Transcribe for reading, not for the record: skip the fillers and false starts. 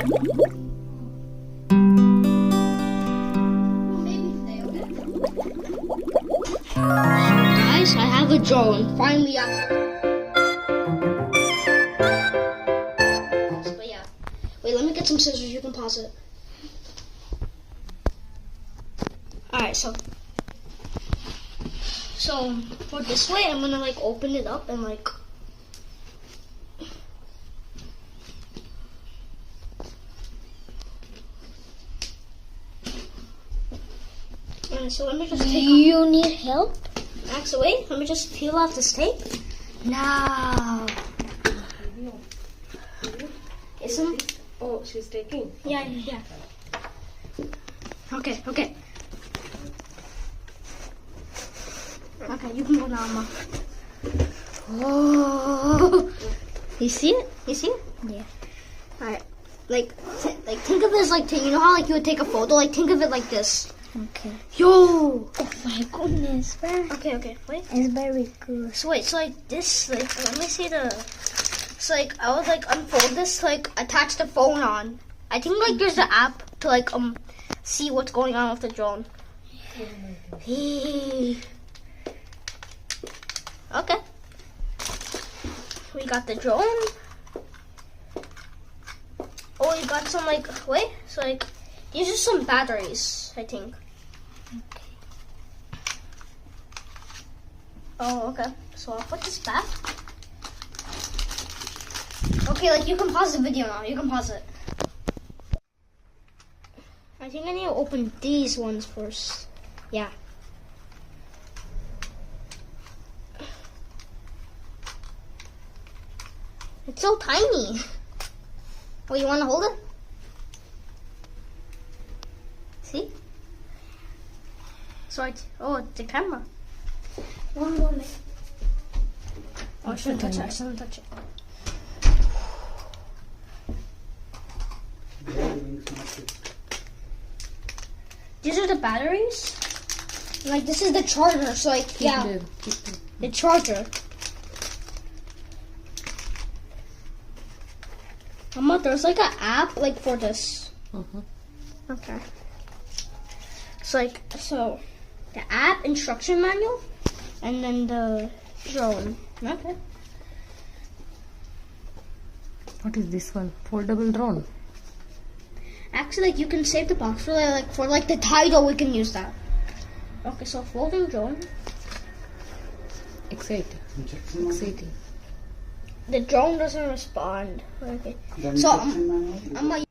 Guys, I have a drone. Finally, but yeah. Wait, let me get some scissors. You can pause it. Alright, so for this way, I'm gonna like open it up and like. Alright, so let me just take. You need help? Actually, wait. Let me just peel off this tape. Now. Isn't? Oh, she's taking. Yeah. Okay. Okay, you can go now, Emma. Oh, you see it? Yeah. Alright, like think of it as like, you know how like you would take a photo? Like think of it like this. Okay. Yo. Oh my goodness, man. Okay, wait. It's very good. So wait, so like this, like let me see the. So like I would like unfold this, like attach the phone on. I think like there's an app to like see what's going on with the drone. Okay. We got the drone. Oh, we got some like so like these are some batteries, I think. Okay. Oh, okay. So I'll put this back. Okay, like you can pause the video now. You can pause it. I think I need to open these ones first. Yeah. It's so tiny. Oh, you want to hold it? See? So it's, the camera. One moment. Oh, I shouldn't touch it. These are the batteries. Like this is the charger. So like yeah, the charger. Mama, there's like an app like for this. Okay. So the app instruction manual, and then the drone. Okay. What is this one? Foldable drone. Actually, like you can save the box for the title. We can use that. Okay, so folding drone. Exciting. The drone doesn't respond. Okay. So I'm gonna